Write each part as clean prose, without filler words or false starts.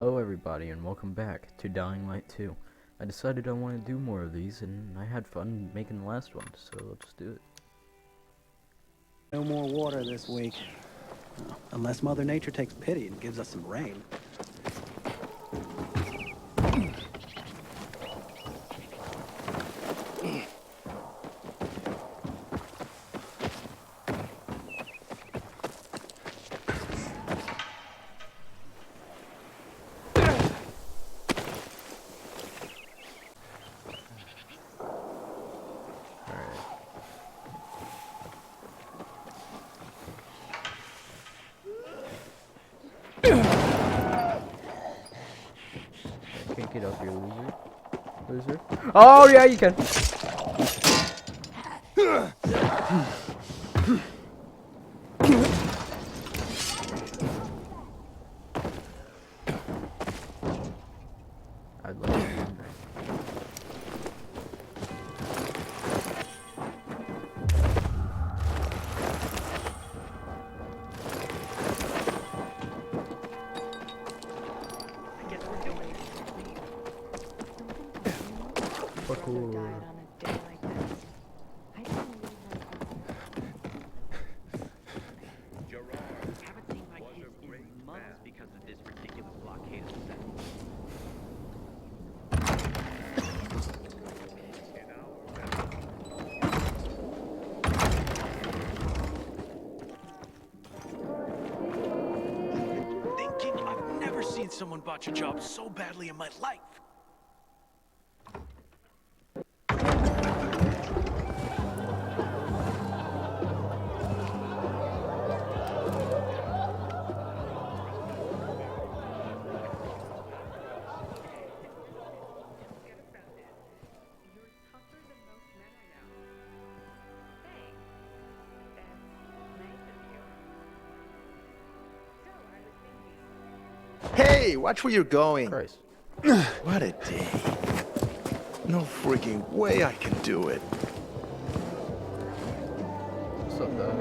Hello everybody and welcome back to Dying Light 2. I decided I want to do more of these and I had fun making the last one, so let's do it. No more water this week. Unless Mother Nature takes pity and gives us some rain. Can't get up here, loser. Oh yeah, you can! I'd love to be in there. Parkour. Haven't seen my kids in months because of this ridiculous blockade of the Thinking I've never seen someone botch a job so badly in my life. Hey, watch where you're going. Christ. What a day. No freaking way I can do it. What's up, though?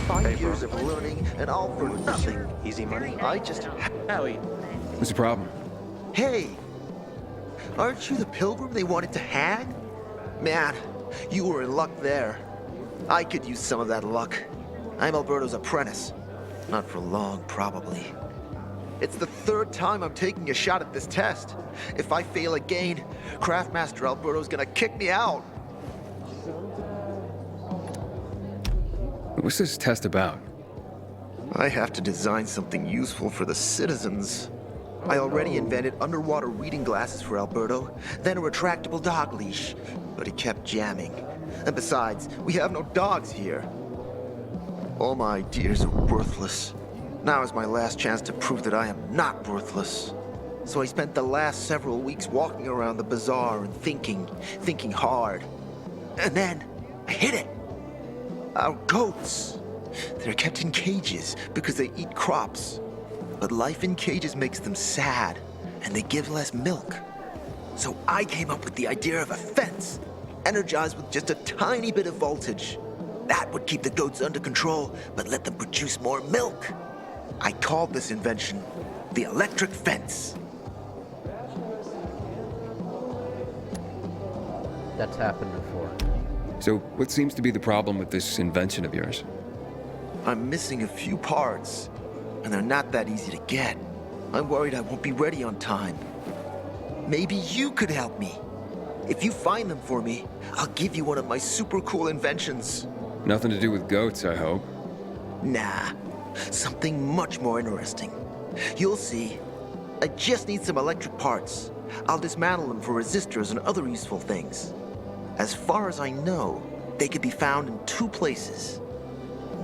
5 years of learning and all for nothing. Easy money. I just... Howie. What's the problem? Hey! Aren't you the pilgrim they wanted to hang? Man, you were in luck there. I could use some of that luck. I'm Alberto's apprentice. Not for long, probably. It's the third time I'm taking a shot at this test. If I fail again, Craftmaster Alberto's gonna kick me out. What's this test about? I have to design something useful for the citizens. I already invented underwater reading glasses for Alberto, then a retractable dog leash, but he kept jamming. And besides, we have no dogs here. All my ideas are worthless. Now is my last chance to prove that I am not worthless. So I spent the last several weeks walking around the bazaar and thinking hard. And then, I hit it. Our goats. They're kept in cages because they eat crops. But life in cages makes them sad, and they give less milk. So I came up with the idea of a fence, energized with just a tiny bit of voltage. That would keep the goats under control, but let them produce more milk. I called this invention the electric fence. That's happened before. So, what seems to be the problem with this invention of yours? I'm missing a few parts, and they're not that easy to get. I'm worried I won't be ready on time. Maybe you could help me. If you find them for me, I'll give you one of my super cool inventions. Nothing to do with goats, I hope. Nah, something much more interesting. You'll see. I just need some electric parts. I'll dismantle them for resistors and other useful things. As far as I know, they could be found in two places.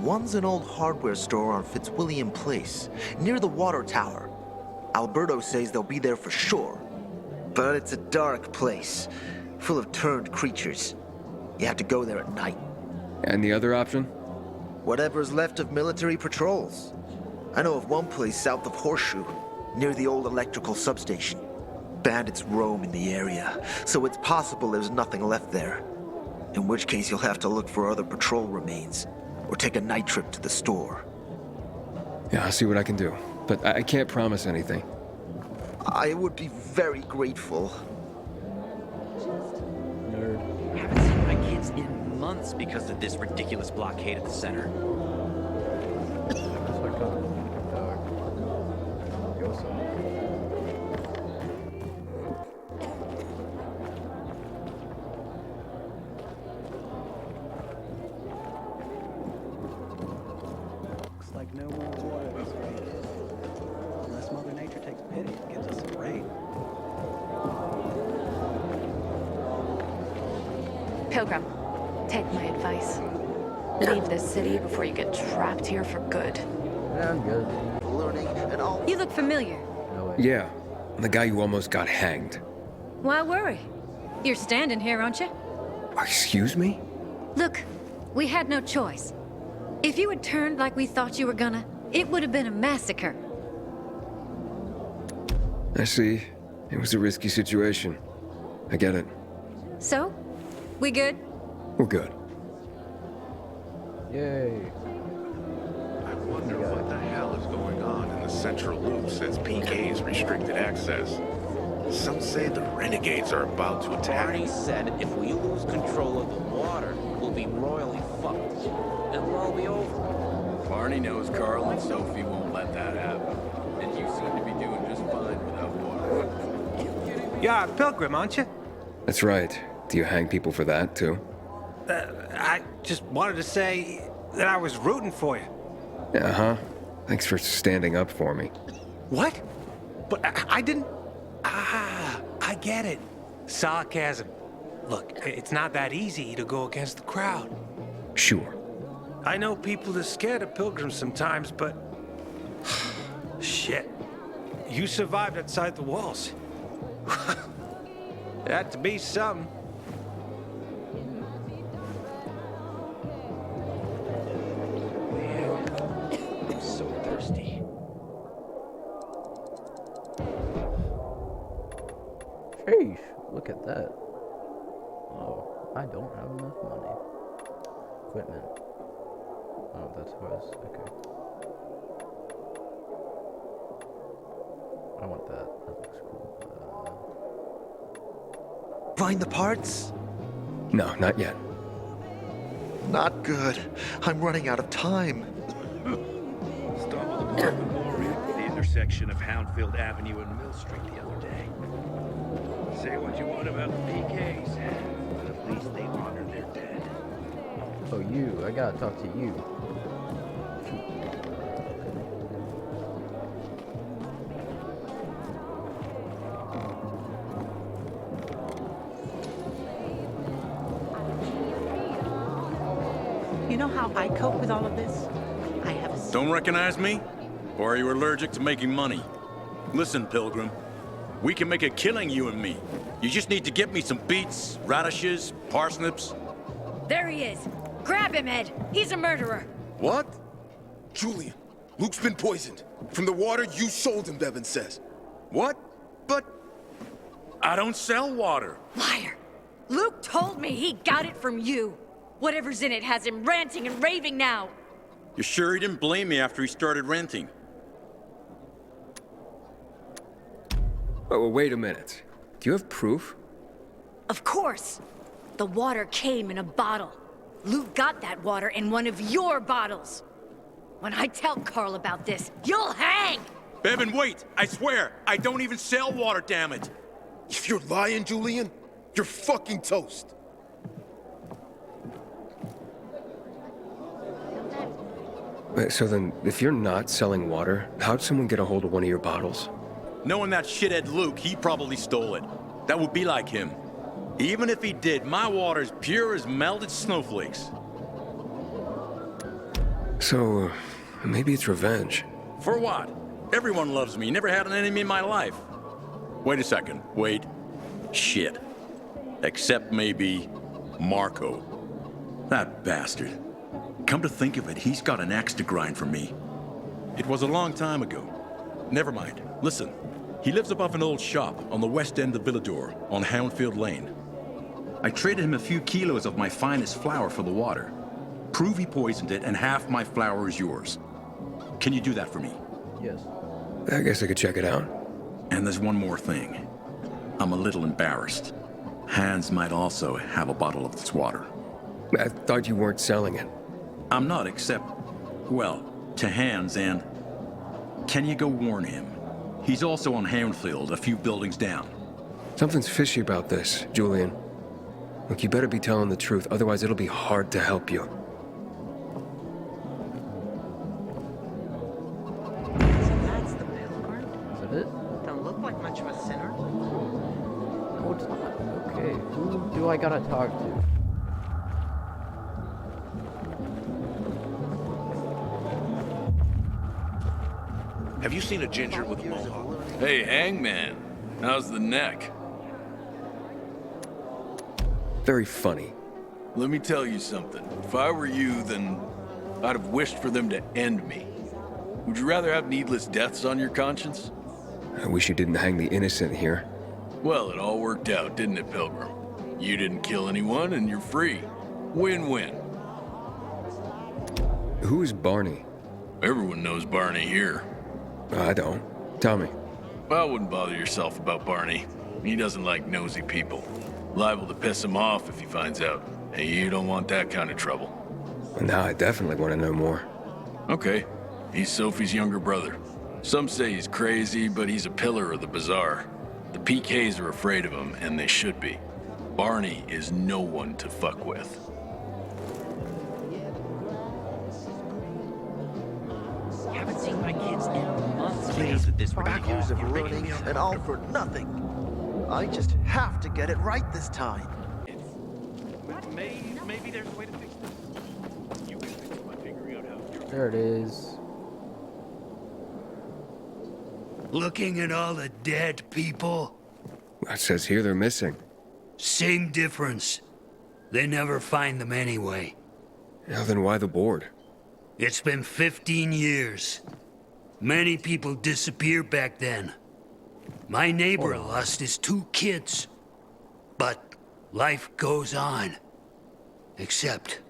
One's an old hardware store on Fitzwilliam Place, near the water tower. Alberto says they'll be there for sure. But it's a dark place, full of turned creatures. You have to go there at night. And the other option? Whatever's left of military patrols. I know of one place south of Horseshoe, near the old electrical substation. Bandits roam in the area, so it's possible there's nothing left there. In which case you'll have to look for other patrol remains, or take a night trip to the store. Yeah, I'll see what I can do. But I can't promise anything. I would be very grateful. Nerd. Haven't seen my kids in months because of this ridiculous blockade at the center. That's like a dog. Go some. Looks like no more water this week. Unless Mother Nature takes pity and gives us some rain. Pilgrim, take my advice. Leave this city before you get trapped here for good. Yeah, I'm good. Learning and all. You look familiar. No way. Yeah, the guy who almost got hanged. Why worry? You're standing here, aren't you? Excuse me? Look, we had no choice. If you had turned like we thought you were gonna, it would have been a massacre. I see. It was a risky situation. I get it. So, we good? We're good. Yay. I wonder what the hell is going on in the central loop since PK's restricted access. Some say the renegades are about to attack. Barney said if we lose control of the water, we'll be royally fucked. And we'll all be over. Barney knows Carl and Sophie won't let that happen. And you seem to be doing just fine without water. Yeah, Pilgrim, aren't you? That's right. Do you hang people for that, too? I just wanted to say that I was rooting for you. Uh-huh. Thanks for standing up for me. What? But I didn't... Ah, I get it. Sarcasm. Look, it's not that easy to go against the crowd. Sure. I know people are scared of pilgrims sometimes, but... Shit. You survived outside the walls. It had to be something. I'm so thirsty. Sheesh, look at that. Oh, I don't have enough money. Equipment. Oh, that's hers. Okay. I want that. That looks cool. Find the parts? No, not yet. Not good. I'm running out of time. Stumbled upon the memorial at the intersection of Houndfield Avenue and Mill Street the other day. Say what you want about the PKs, but at least they honor their dead. Oh, you. I gotta talk to you. You know how I cope with all of this? I have a... Don't recognize me? Or are you allergic to making money? Listen, Pilgrim. We can make a killing, you and me. You just need to get me some beets, radishes, parsnips. There he is. Grab him, Ed. He's a murderer. What? Julian, Luke's been poisoned. From the water you sold him, Bevan says. What? But I don't sell water. Liar. Luke told me he got it from you. Whatever's in it has him ranting and raving now. You sure he didn't blame me after he started renting? Oh, wait a minute. Do you have proof? Of course. The water came in a bottle. Luke got that water in one of your bottles. When I tell Carl about this, you'll hang! Bevan, wait! I swear, I don't even sell water, damn it! If you're lying, Julian, you're fucking toast. Wait, so then, if you're not selling water, how'd someone get a hold of one of your bottles? Knowing that shithead Luke, he probably stole it. That would be like him. Even if he did, my water's pure as melted snowflakes. So, maybe it's revenge. For what? Everyone loves me. Never had an enemy in my life. Wait a second. Wait. Shit. Except maybe Marco. That bastard. Come to think of it, he's got an axe to grind for me. It was a long time ago. Never mind. Listen. He lives above an old shop on the west end of Villador, on Houndfield Lane. I traded him a few kilos of my finest flour for the water. Prove he poisoned it, and half my flour is yours. Can you do that for me? Yes. I guess I could check it out. And there's one more thing. I'm a little embarrassed. Hans might also have a bottle of this water. I thought you weren't selling it. I'm not, except, well, to Hans and... Can you go warn him? He's also on Hamfield, a few buildings down. Something's fishy about this, Julian. Look, you better be telling the truth, otherwise it'll be hard to help you. So that's the pilgrim? Is that it? Don't look like much of a sinner. Oh, it's not. Okay, who do I gotta talk to? Have you seen a ginger with a mohawk? Hey, Hangman. How's the neck? Very funny. Let me tell you something. If I were you, then I'd have wished for them to end me. Would you rather have needless deaths on your conscience? I wish you didn't hang the innocent here. Well, it all worked out, didn't it, Pilgrim? You didn't kill anyone, and you're free. Win-win. Who is Barney? Everyone knows Barney here. I don't. Tell me. I wouldn't bother yourself about Barney. He doesn't like nosy people. Liable to piss him off if he finds out. And you don't want that kind of trouble. Well, now I definitely want to know more. Okay. He's Sophie's younger brother. Some say he's crazy, but he's a pillar of the bazaar. The PKs are afraid of him, and they should be. Barney is no one to fuck with. Haven't seen my kids in months These because of this back ridiculous. years of You're making learning me and all for nothing. I just have to get it right this time. Maybe there's a way to fix this. You can fix it by figuring out how. There it is. Looking at all the dead people, It says here they're missing. same difference. They never find them anyway. Now then why the board? It's been 15 years. Many people disappeared back then. My neighbor lost his 2 kids. But life goes on. Except,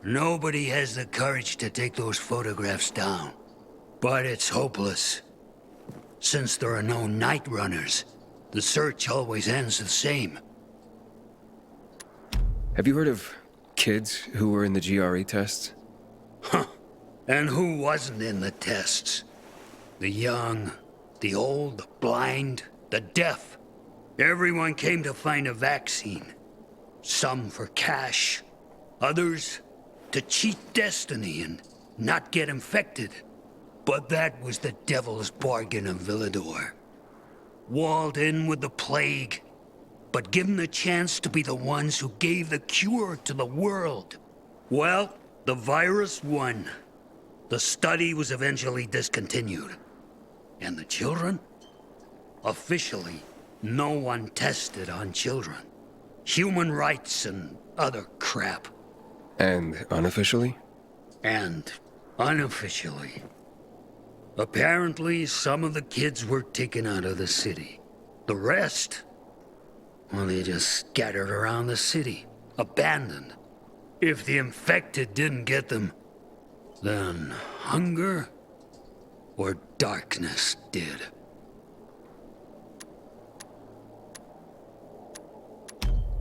nobody has the courage to take those photographs down. But it's hopeless. Since there are no night runners, the search always ends the same. Have you heard of kids who were in the GRE tests? Huh. And who wasn't in the tests? The young, the old, the blind, the deaf. Everyone came to find a vaccine. Some for cash, others to cheat destiny and not get infected. But that was the devil's bargain of Villador. Walled in with the plague, but given the chance to be the ones who gave the cure to the world. Well, the virus won. The study was eventually discontinued. And the children? Officially, no one tested on children. Human rights and other crap. And unofficially? And unofficially. Apparently, some of the kids were taken out of the city. The rest, well, they just scattered around the city, abandoned. If the infected didn't get them, then hunger or darkness did.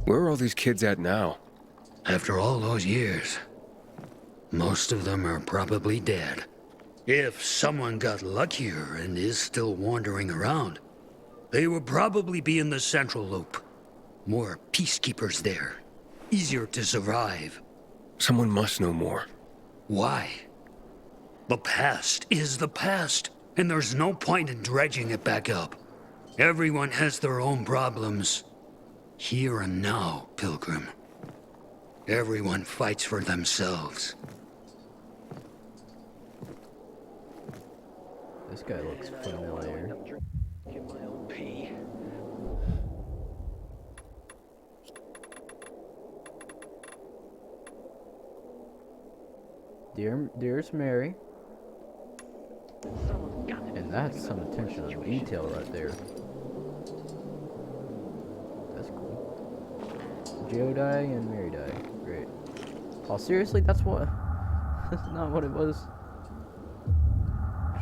Where are all these kids at now? After all those years, most of them are probably dead. If someone got luckier and is still wandering around, they would probably be in the Central Loop. More peacekeepers there. Easier to survive. Someone must know more. Why? The past is the past, and there's no point in dredging it back up. Everyone has their own problems. Here and now, Pilgrim. Everyone fights for themselves. This guy looks familiar. Get my own pee. Dearest Mary. And that's some attention to detail right there. That's cool. Joe die and Mary die. Great. Oh, seriously? That's what? That's not what it was.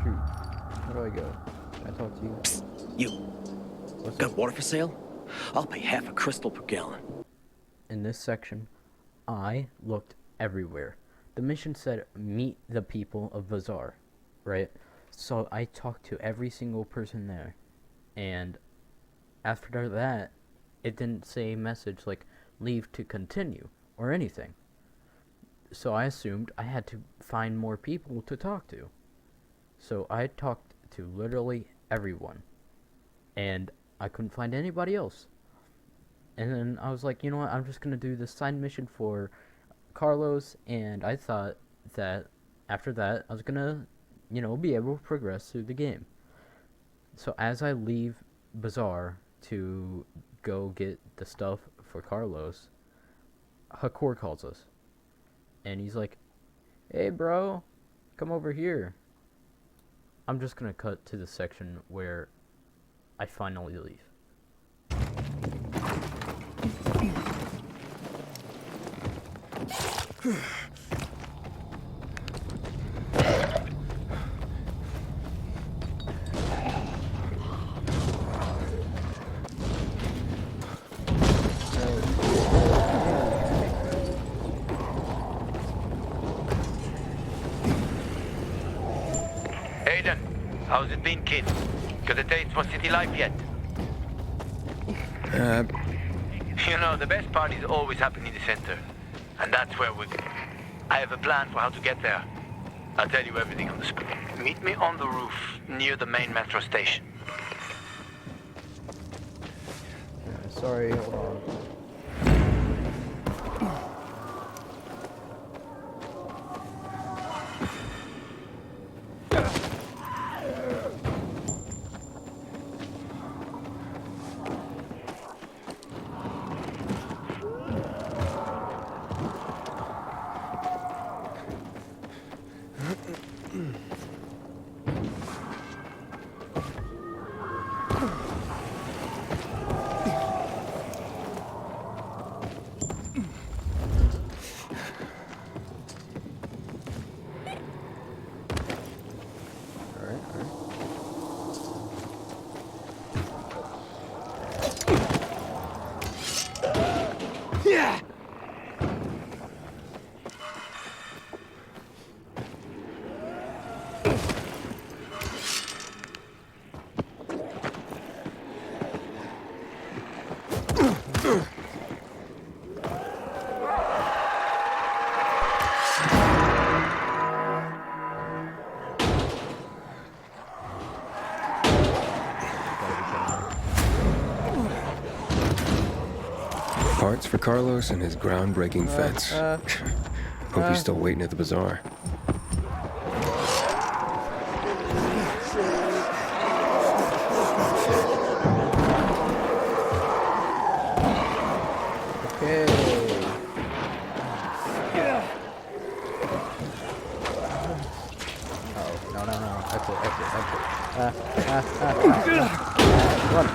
Shoot. Where do I go? I talked to you. Psst, you. Got water for sale? I'll pay half a crystal per gallon. In this section, I looked everywhere. The mission said, meet the people of Bazaar, right? So I talked to every single person there. And after that, it didn't say a message like, leave to continue, or anything. So I assumed I had to find more people to talk to. So I talked to literally everyone. And I couldn't find anybody else. And then I was like, you know what, I'm just going to do this side mission for Carlos. And I thought that after that, I was going to, you know, be able to progress through the game. So as I leave Bazaar to go get the stuff for Carlos, Hakor calls us. And he's like, hey bro, come over here. I'm just gonna cut to the section where I finally leave. Aiden, how's it been, kid? Got a date for City Life yet? You know, the best parties always happen in the center. And that's where I have a plan for how to get there. I'll tell you everything on the spot. Meet me on the roof, near the main metro station. Sorry, hold on. Parts for Carlos and his groundbreaking fence. Hope he's still waiting at the bazaar. Okay. Oh, no. Exit. Run.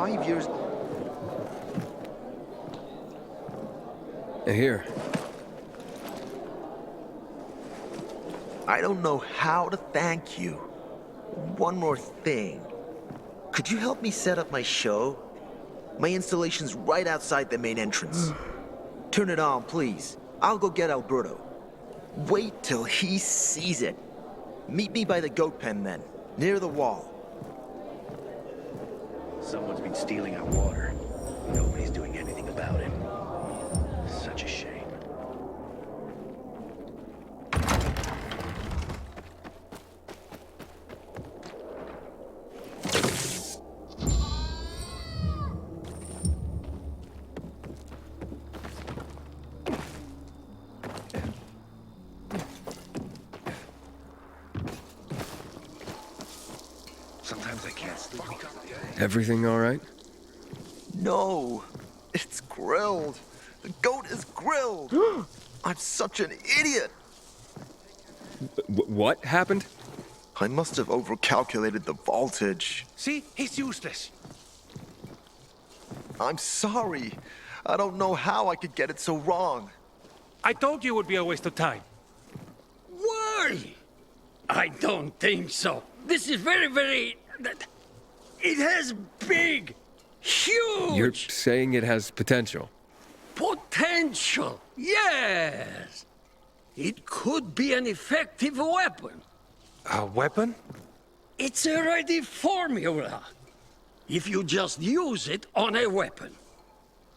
5 years... Here. I don't know how to thank you. One more thing. Could you help me set up my show? My installation's right outside the main entrance. Turn it on, please. I'll go get Alberto. Wait till he sees it. Meet me by the goat pen then, near the wall. Someone's been stealing our water. Nobody's doing anything about it. Such a shame. Sometimes I can't sleep. Everything all right? No, it's grilled. The goat is grilled. I'm such an idiot. What happened? I must have overcalculated the voltage. See? He's useless. I'm sorry. I don't know how I could get it so wrong. I told you it would be a waste of time. Why? I don't think so. This is very... It has big, huge... You're saying it has potential? Potential, yes. It could be an effective weapon. A weapon? It's a ready formula. If you just use it on a weapon,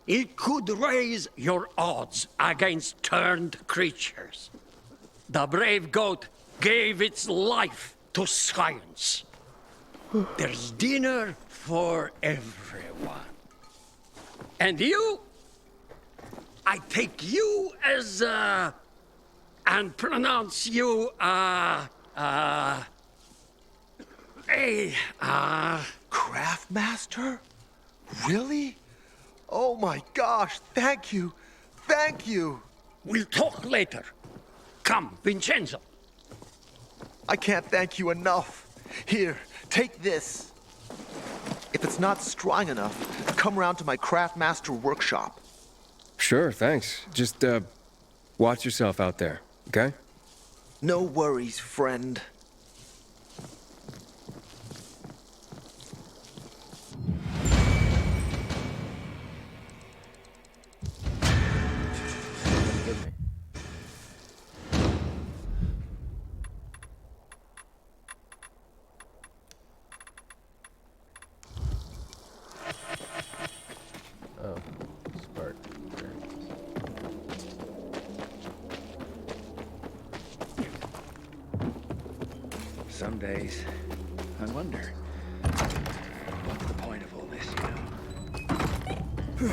it could raise your odds against turned creatures. The brave goat gave its life to science. There's dinner for everyone. And you? I take you as, and pronounce you, Craftmaster? Really? Oh my gosh, thank you. Thank you. We'll talk later. Come, Vincenzo. I can't thank you enough. Here, take this. If it's not strong enough, come round to my Craftmaster workshop. Sure, thanks. Just, watch yourself out there, okay? No worries, friend. Oh, spark. Some days, I wonder, what's the point of all this, you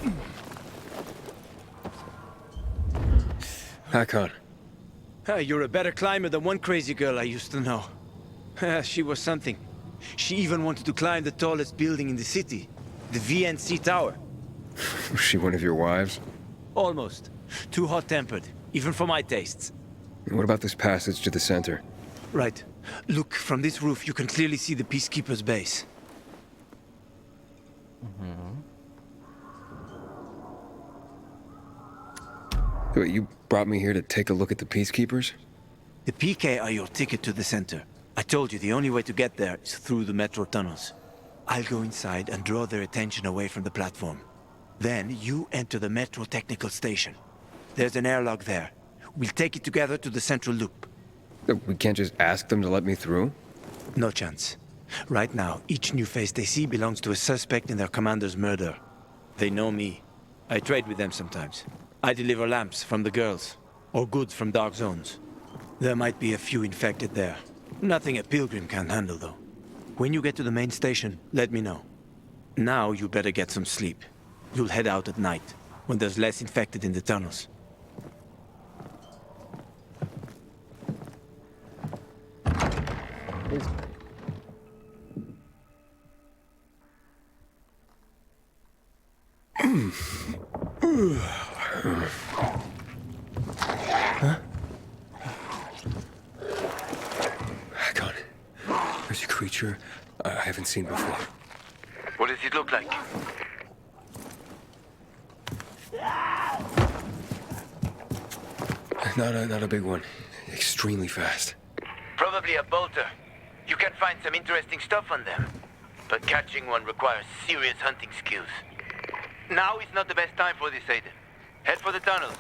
know? Hakon. You're a better climber than one crazy girl I used to know. She was something. She even wanted to climb the tallest building in the city, the VNC Tower. Was she one of your wives? Almost. Too hot-tempered, even for my tastes. What about this passage to the center? Right. Look, from this roof you can clearly see the Peacekeeper's base. Wait, you brought me here to take a look at the Peacekeepers? The PK are your ticket to the center. I told you the only way to get there is through the metro tunnels. I'll go inside and draw their attention away from the platform. Then you enter the metro technical station. There's an airlock there. We'll take it together to the central loop. We can't just ask them to let me through? No chance. Right now, each new face they see belongs to a suspect in their commander's murder. They know me. I trade with them sometimes. I deliver lamps from the girls, or goods from dark zones. There might be a few infected there. Nothing a pilgrim can't handle, though. When you get to the main station, let me know. Now you better get some sleep. You'll head out at night, when there's less infected in the tunnels. Hakon, there's a creature I haven't seen before. does it look like? Not a big one. Extremely fast. Probably a bolter. You can find some interesting stuff on them. But catching one requires serious hunting skills. Now is not the best time for this, Aiden. Head for the tunnels.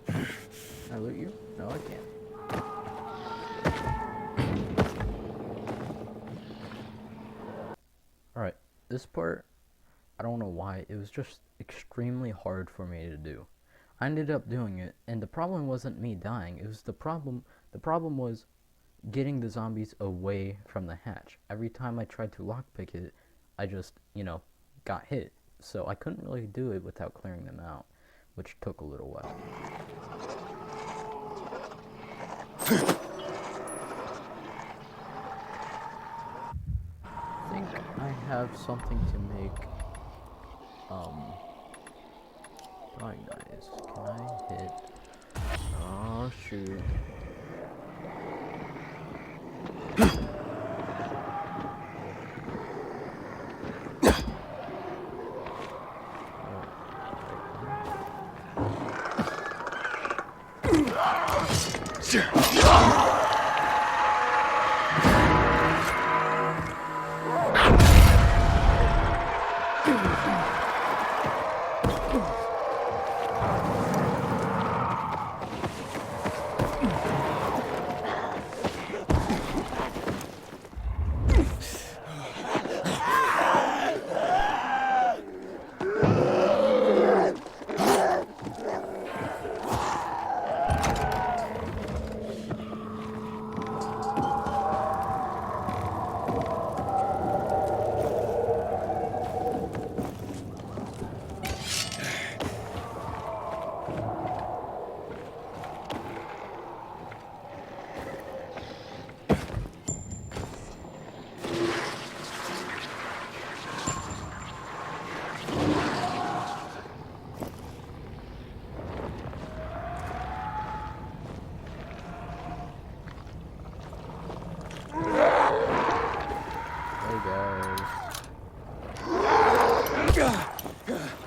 Can I loot you? No, I can't. Alright, this part, I don't know why, it was just extremely hard for me to do. I ended up doing it, and the problem wasn't me dying, it was the problem was getting the zombies away from the hatch. Every time I tried to lockpick it, I just, got hit. So I couldn't really do it without clearing them out, which took a little while. I think I have something to make, right guys, can I hit, oh shoot.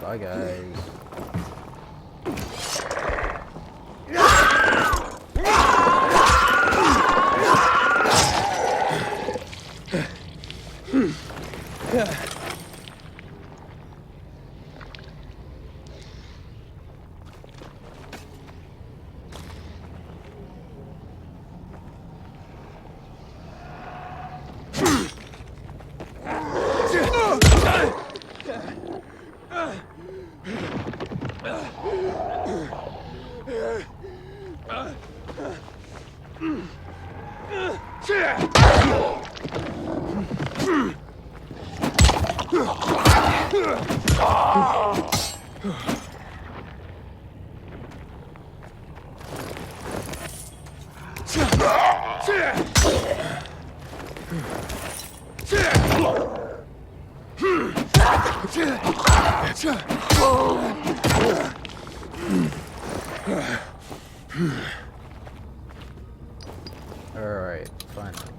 Bye guys. Alright, finally.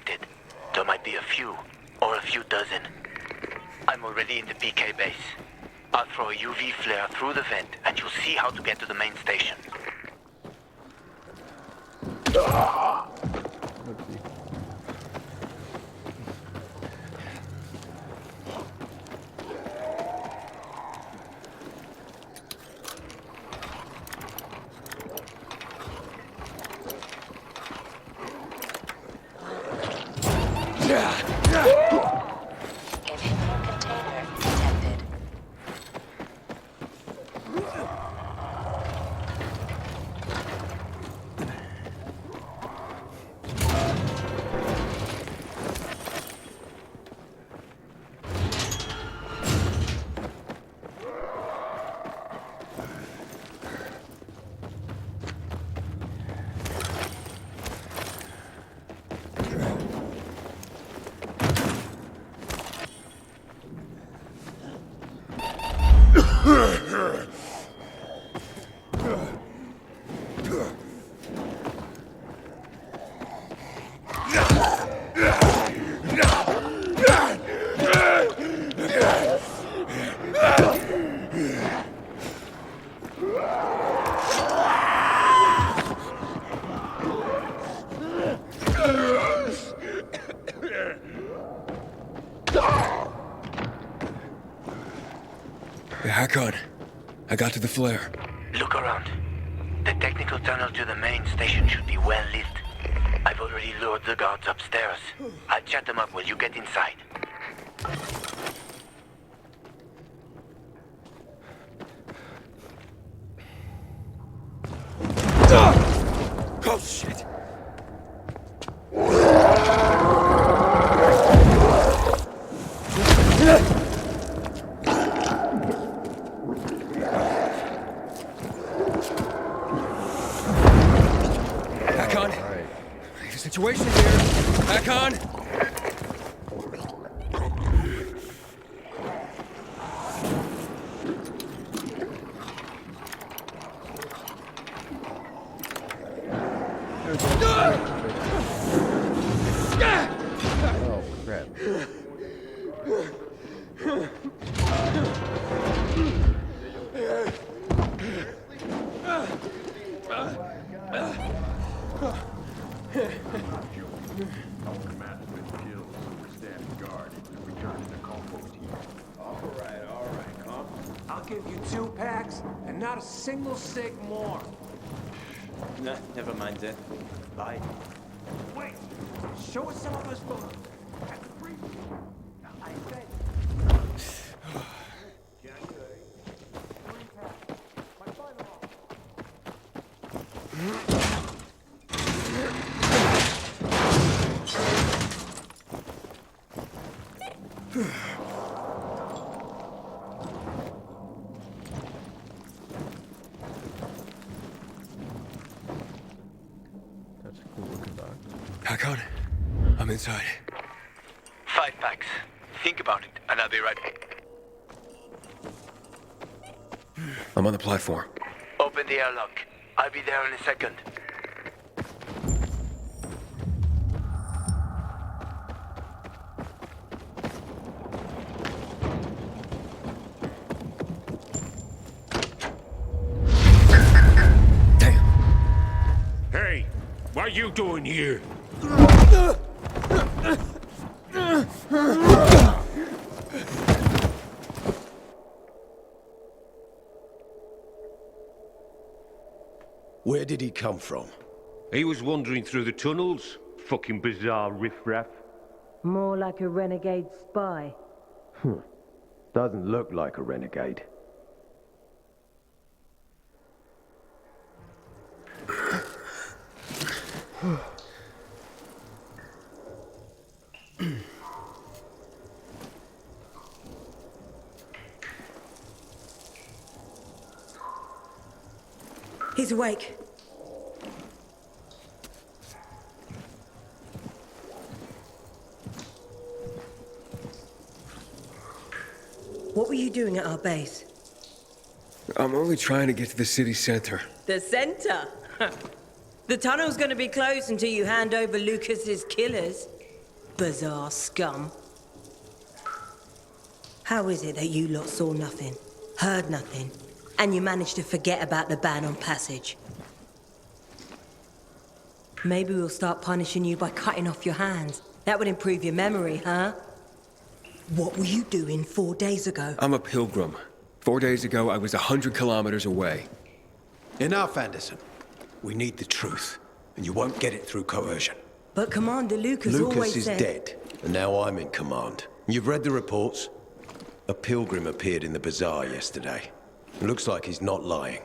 infected. There might be a few, or a few dozen. I'm already in the PK base. I'll throw a UV flare through the vent, and you'll see how to get to the main station. Hakon, I got to the flare. Look around. The technical tunnel to the main station should be well lit. I've already lured the guards upstairs. I'll chat them up while you get inside. Oh, shit! Hakon! There's a situation here! Hakon! Oh, crap. All right, Comp. I'll give you 2 packs and not a single cig more. Nah, never mind then. Bye. Wait, show us some of those photos. I said. That's a cool looking dog. Hakon, I'm inside. 5 packs. Think about it, and I'll be right back. I'm on the platform. Open the airlock. I'll be there in a second. Hey, what are you doing here? Where did he come from? He was wandering through the tunnels. Fucking bizarre riffraff. More like a renegade spy. Doesn't look like a renegade. He's awake. What were you doing at our base? I'm only trying to get to the city center. The center? The tunnel's gonna be closed until you hand over Lucas's killers. Bizarre scum. How is it that you lot saw nothing, heard nothing, and you managed to forget about the ban on passage? Maybe we'll start punishing you by cutting off your hands. That would improve your memory, huh? What were you doing 4 days ago? I'm a pilgrim. 4 days ago, I was 100 kilometers away. Enough, Anderson. We need the truth, and you won't get it through coercion. But Commander Lucas always is said... dead, and now I'm in command. You've read the reports? A pilgrim appeared in the bazaar yesterday. It looks like he's not lying.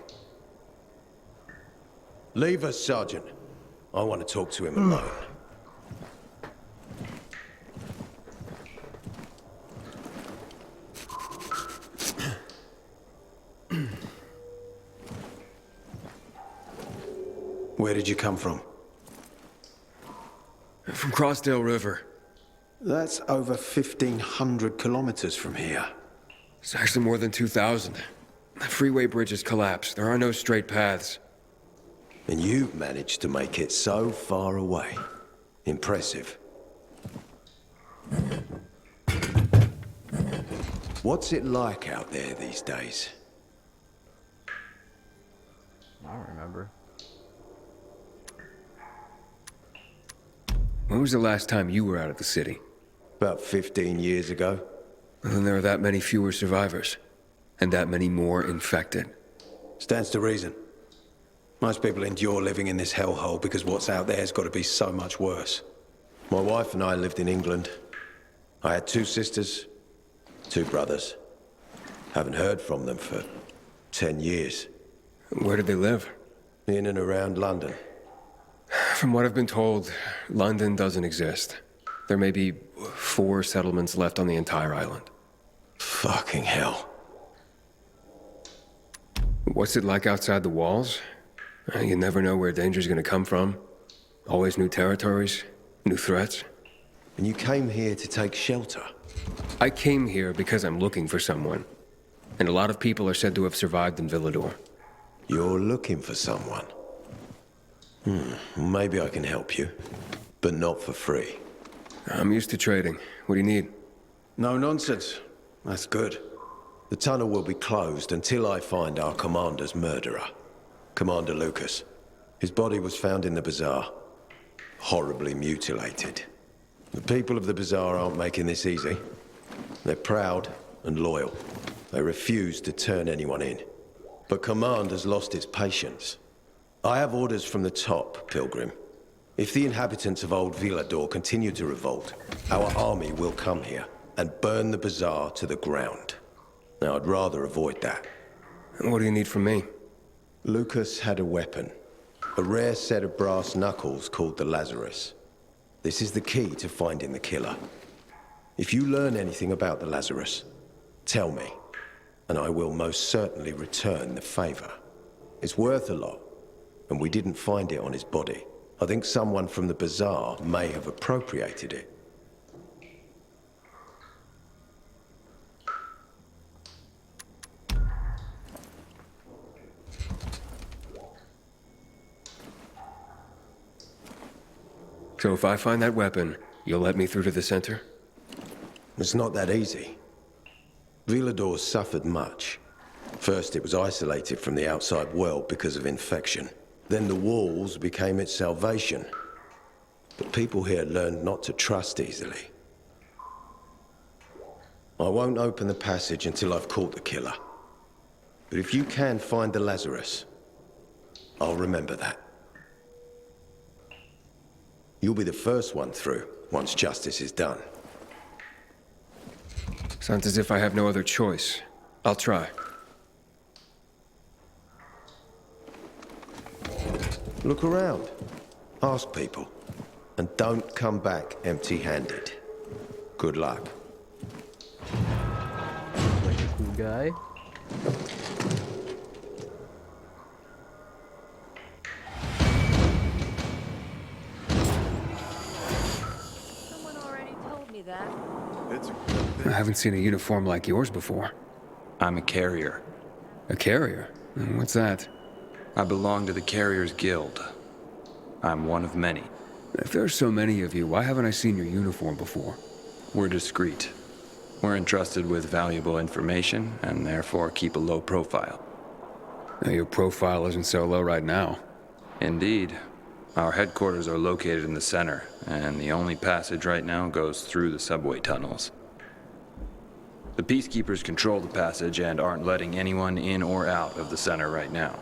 Leave us, Sergeant. I want to talk to him alone. Where did you come from? From Crossdale River. That's over 1,500 kilometers from here. It's actually more than 2,000. The freeway bridge has collapsed. There are no straight paths. And you've managed to make it so far away. Impressive. What's it like out there these days? I don't remember. When was the last time you were out of the city? About 15 years ago. Well, then there are that many fewer survivors. And that many more infected. Stands to reason. Most people endure living in this hellhole because what's out there has got to be so much worse. My wife and I lived in England. I had 2 sisters, 2 brothers. Haven't heard from them for 10 years. Where did they live? In and around London. From what I've been told, London doesn't exist. There may be 4 settlements left on the entire island. Fucking hell. What's it like outside the walls? You never know where danger's gonna come from. Always new territories, new threats. And you came here to take shelter? I came here because I'm looking for someone. And a lot of people are said to have survived in Villador. You're looking for someone? Maybe I can help you. But not for free. I'm used to trading. What do you need? No nonsense. That's good. The tunnel will be closed until I find our commander's murderer. Commander Lucas. His body was found in the bazaar. Horribly mutilated. The people of the bazaar aren't making this easy. They're proud and loyal. They refuse to turn anyone in. But Command has lost its patience. I have orders from the top, Pilgrim. If the inhabitants of Old Villador continue to revolt, our army will come here and burn the bazaar to the ground. Now, I'd rather avoid that. What do you need from me? Lucas had a weapon. A rare set of brass knuckles called the Lazarus. This is the key to finding the killer. If you learn anything about the Lazarus, tell me, and I will most certainly return the favor. It's worth a lot, and we didn't find it on his body. I think someone from the bazaar may have appropriated it. So if I find that weapon, you'll let me through to the center? It's not that easy. Villador suffered much. First, it was isolated from the outside world because of infection. Then the walls became its salvation. But people here learned not to trust easily. I won't open the passage until I've caught the killer. But if you can find the Lazarus, I'll remember that. You'll be the first one through, once justice is done. Sounds as if I have no other choice. I'll try. Look around. Ask people. And don't come back empty-handed. Good luck. Like a cool guy. Someone already told me that. I haven't seen a uniform like yours before. I'm a carrier. A carrier? What's that? I belong to the Carriers Guild. I'm one of many. If there's so many of you, why haven't I seen your uniform before? We're discreet. We're entrusted with valuable information, and therefore keep a low profile. Now, your profile isn't so low right now. Indeed. Our headquarters are located in the center, and the only passage right now goes through the subway tunnels. The Peacekeepers control the passage and aren't letting anyone in or out of the center right now.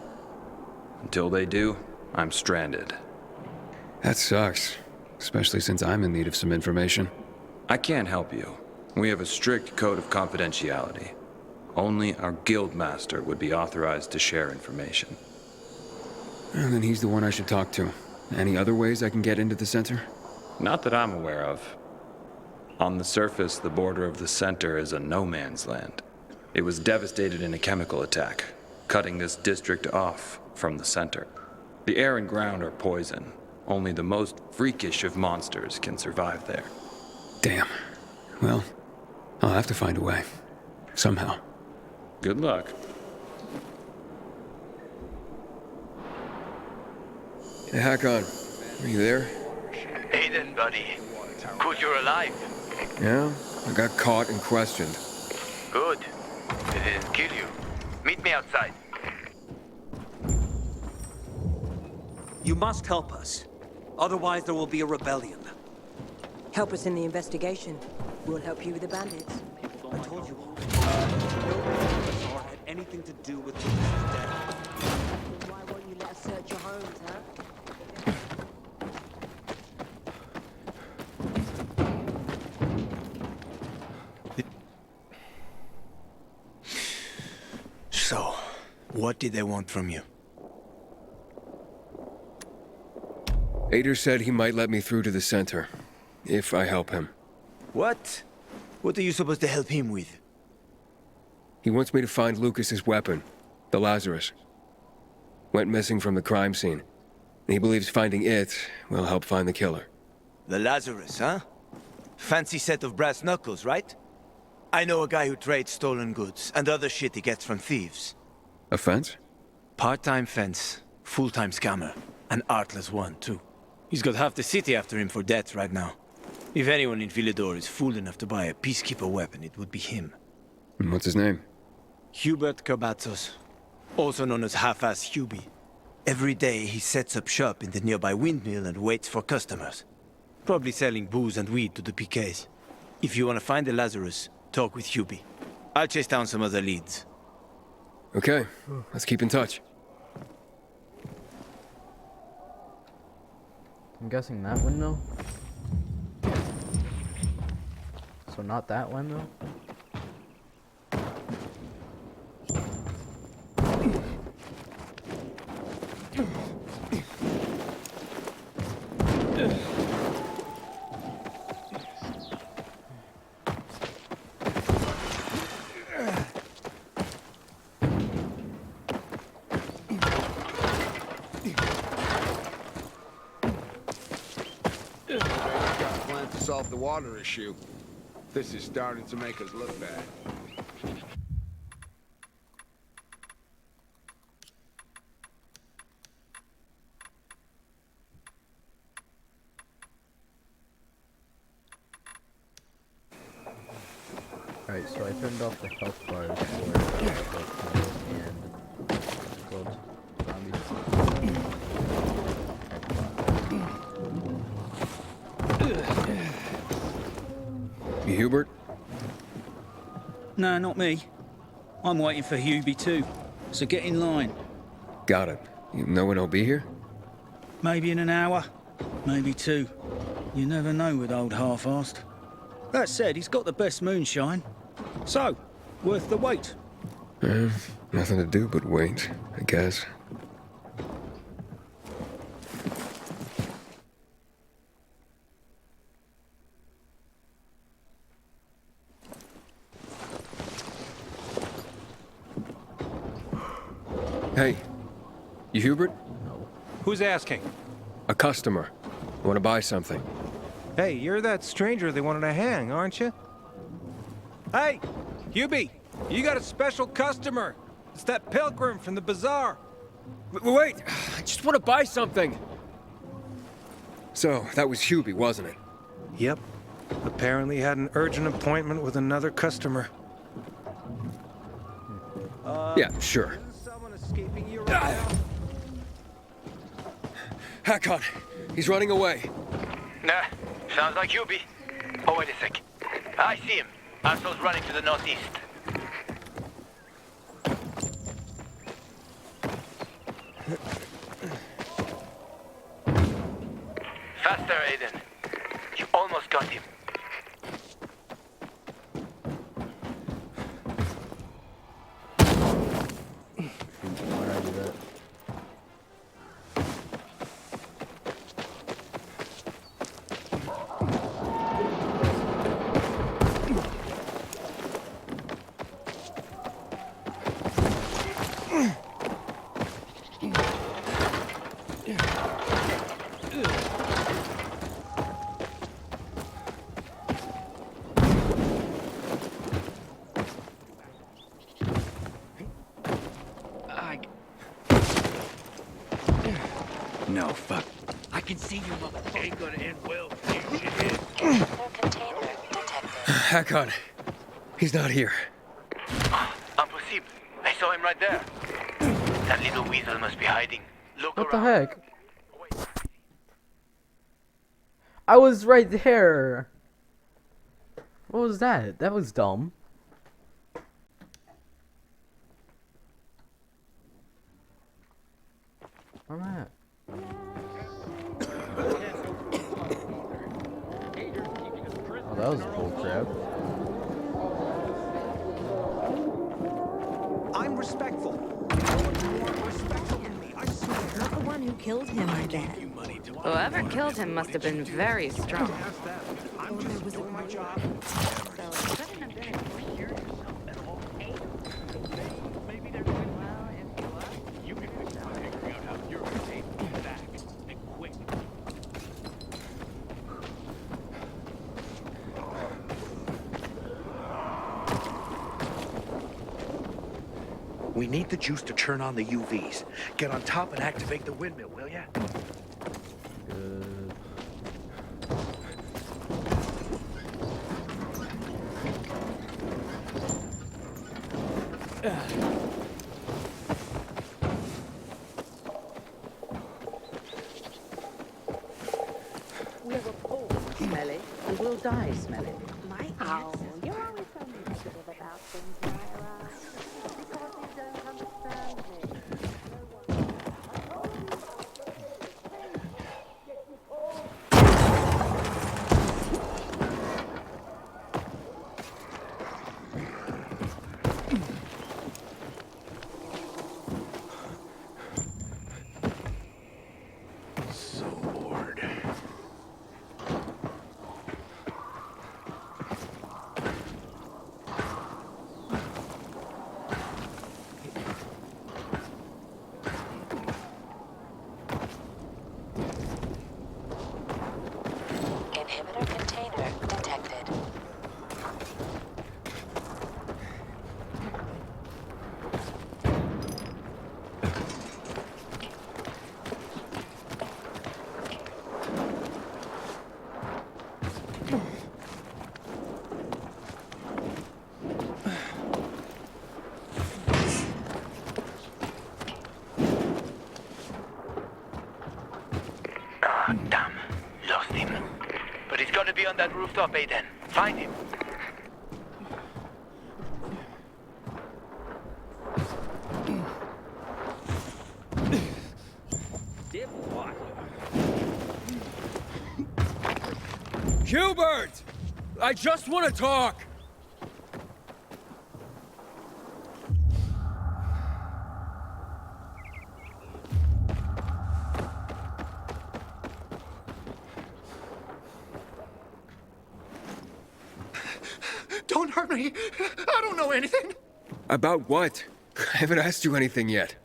Until they do, I'm stranded. That sucks, especially since I'm in need of some information. I can't help you. We have a strict code of confidentiality. Only our guild master would be authorized to share information. And then he's the one I should talk to. Any other ways I can get into the center? Not that I'm aware of. On the surface, the border of the center is a no-man's land. It was devastated in a chemical attack, cutting this district off from the center. The air and ground are poison. Only the most freakish of monsters can survive there. Damn. Well, I'll have to find a way. Somehow. Good luck. Hey, Hakon. Are you there? Aiden, buddy. Good you're alive. Yeah? I got caught and questioned. Good. They didn't kill you. Meet me outside. You must help us. Otherwise, there will be a rebellion. Help us in the investigation. We'll help you with the bandits. I told you all. No had anything to do with Lucas's death. Why won't you let us search your homes, huh? So, what did they want from you? Ader said he might let me through to the center, if I help him. What? What are you supposed to help him with? He wants me to find Lucas's weapon, the Lazarus. Went missing from the crime scene. He believes finding it will help find the killer. The Lazarus, huh? Fancy set of brass knuckles, right? I know a guy who trades stolen goods and other shit he gets from thieves. A fence? Part-time fence, full-time scammer. An artless one, too. He's got half the city after him for debt right now. If anyone in Villador is fool enough to buy a Peacekeeper weapon, it would be him. And what's his name? Hubert Cabazos, also known as Half-Ass Hubie. Every day he sets up shop in the nearby windmill and waits for customers. Probably selling booze and weed to the PKs. If you want to find the Lazarus, talk with Hubie. I'll chase down some other leads. Okay, let's keep in touch. I'm guessing that window? So not that window? Solve the water issue. This is starting to make us look bad. Alright, so I turned off the health bars for and killed zombies. You Hubert? No, not me. I'm waiting for Hubie too, so get in line. Got it. You know when he'll be here? Maybe in an hour, maybe two. You never know with old Half-Assed. That said, he's got the best moonshine. So, worth the wait. Nothing to do but wait, I guess. Hey, you Hubert? No. Who's asking? A customer. Want to buy something. Hey, you're that stranger they wanted to hang, aren't you? Hey, Hubie, you got a special customer. It's that pilgrim from the bazaar. Wait, I just want to buy something. So, that was Hubie, wasn't it? Yep. Apparently had an urgent appointment with another customer. Yeah, sure. Hakon, he's running away. Nah, sounds like Hubie. Oh, wait a sec. I see him. Asshole's running to the northeast. Faster, Aiden. You almost got him. Why did I do that? No, fuck. I can see you, motherfucker. Ain't gonna end well. Hakon, he's not here. Impossible. I saw him right there. That little weasel must be hiding. Look What the around. heck? I was right there. What was that? That was dumb. Where am I at? Oh, that was bullcrap. I'm respectful. Not the one who killed him, I bet. Whoever killed him must have been very strong. We need the juice to turn on the UVs. Get on top and activate the windmill, will ya? Good. We're a poor, smelly, and we'll die smelly. Oh, you're always so negative about things, Myra. Because you don't understand me. So bored. Inhibitor container detected. Ah, damn. Lost him. But he's got to be on that rooftop, Aiden. Find him. Hubert! I just want to talk! Don't hurt me. I don't know anything. About what? I haven't asked you anything yet.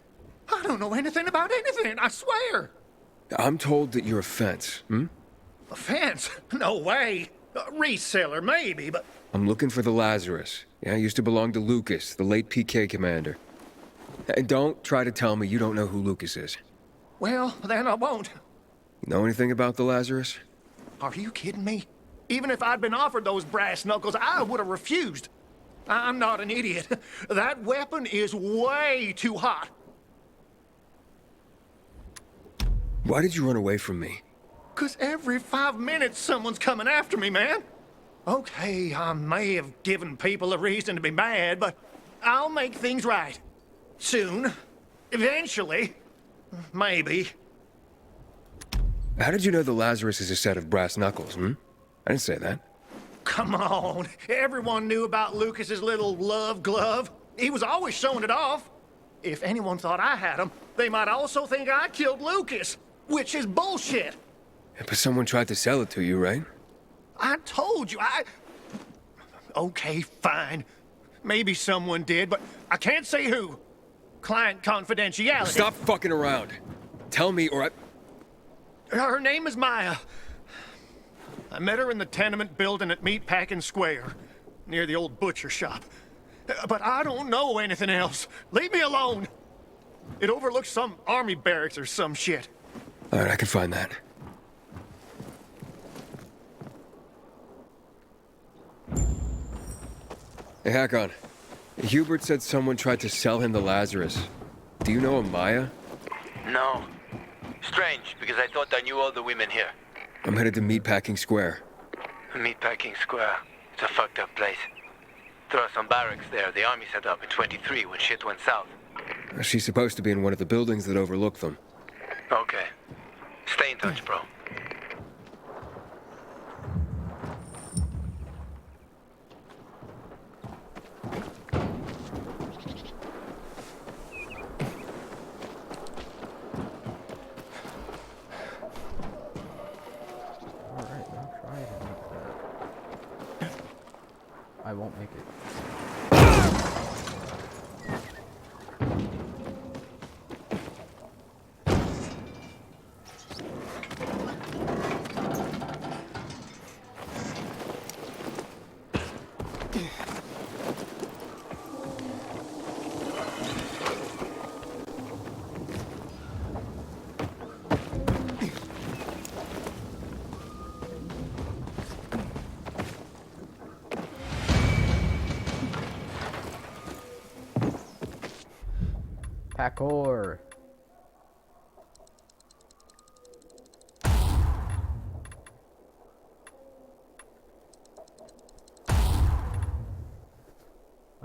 I don't know anything about anything, I swear. I'm told that you're a fence, A fence? No way. A reseller, maybe, but... I'm looking for the Lazarus. Yeah, used to belong to Lucas, the late PK commander. And don't try to tell me you don't know who Lucas is. Well, then I won't. Know anything about the Lazarus? Are you kidding me? Even if I'd been offered those brass knuckles, I would have refused. I'm not an idiot. That weapon is way too hot. Why did you run away from me? 'Cause every 5 minutes someone's coming after me, man. Okay, I may have given people a reason to be mad, but I'll make things right. Soon. Eventually. Maybe. How did you know the Lazarus is a set of brass knuckles, I didn't say that. Come on. Everyone knew about Lucas's little love glove. He was always showing it off. If anyone thought I had him, they might also think I killed Lucas, which is bullshit. But someone tried to sell it to you, right? I told you, Okay, fine. Maybe someone did, but I can't say who. Client confidentiality. Stop fucking around. Tell me or I... Her name is Maya. I met her in the tenement building at Meatpacking Square, near the old butcher shop. But I don't know anything else. Leave me alone. It overlooks some army barracks or some shit. All right, I can find that. Hey, Hakon. Hubert said someone tried to sell him the Lazarus. Do you know a Maya? No. Strange, because I thought I knew all the women here. I'm headed to Meatpacking Square. Meatpacking Square. It's a fucked up place. There are some barracks there the army set up in 23 when shit went south. She's supposed to be in one of the buildings that overlook them. Okay. Stay in touch, bro. I won't make it. Parkour.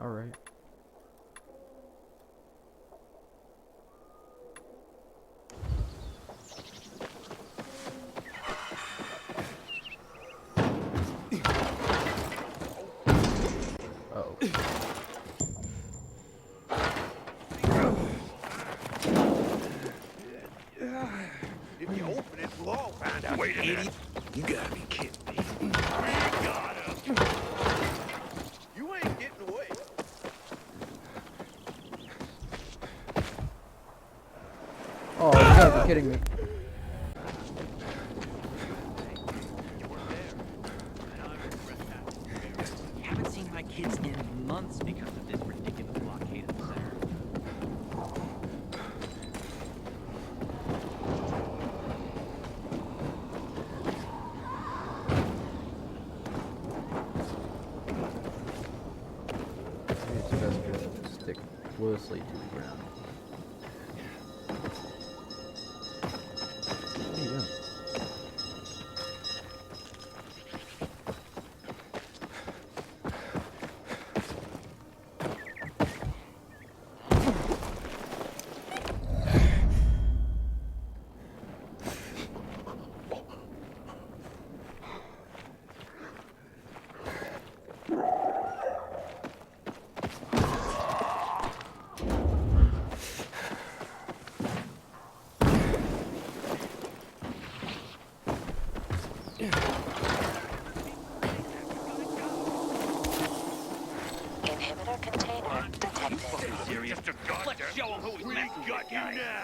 All right. If you open it, we'll all find out. Wait a minute. You gotta be kidding me. We got him. You ain't getting away. Oh, you gotta be kidding me. Haven't seen my kids in months because of this ridiculous blockade of the center. It's best just to stick closely to the ground. What are you doing? Inhibitor container detected. Serious? Let's show him who we got you now.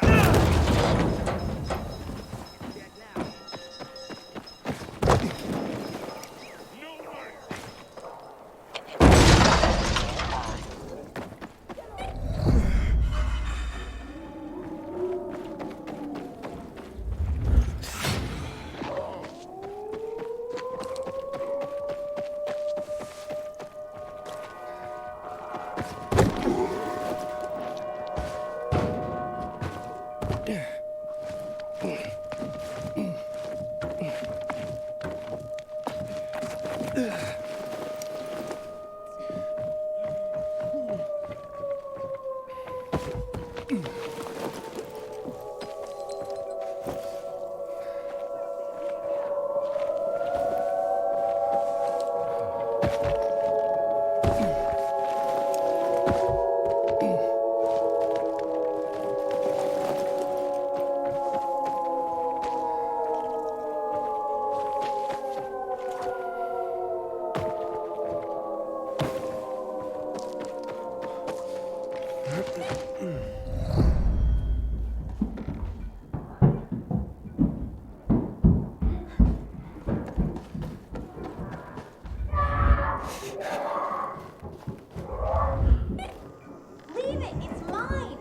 Leave it! It's mine!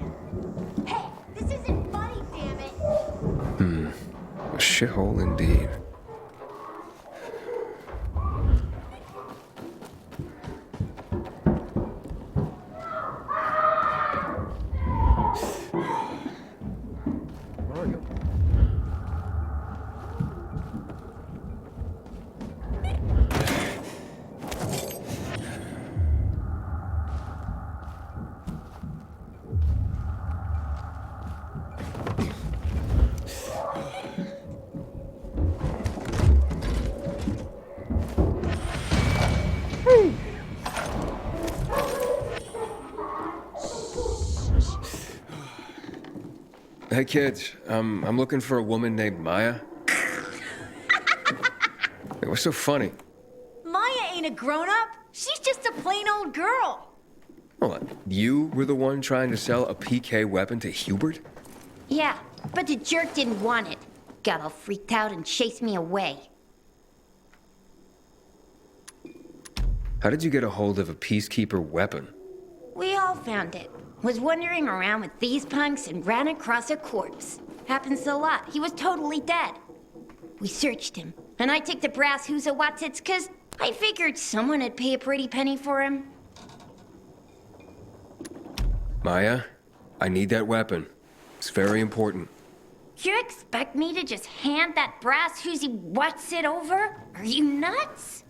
Hey, this isn't funny, damn it! A shithole indeed. Where are you? Hey kids, I'm looking for a woman named Maya. Hey, what's so funny? Maya ain't a grown-up. She's just a plain old girl. Hold on, you were the one trying to sell a PK weapon to Hubert? Yeah, but the jerk didn't want it. Got all freaked out and chased me away. How did you get a hold of a Peacekeeper weapon? We all found it. Was wandering around with these punks and ran across a corpse. Happens a lot. He was totally dead. We searched him, and I took the brass who's a Watsits, 'cause I figured someone would pay a pretty penny for him. Maya, I need that weapon. It's very important. You expect me to just hand that brass whoosy Watsit over? Are you nuts?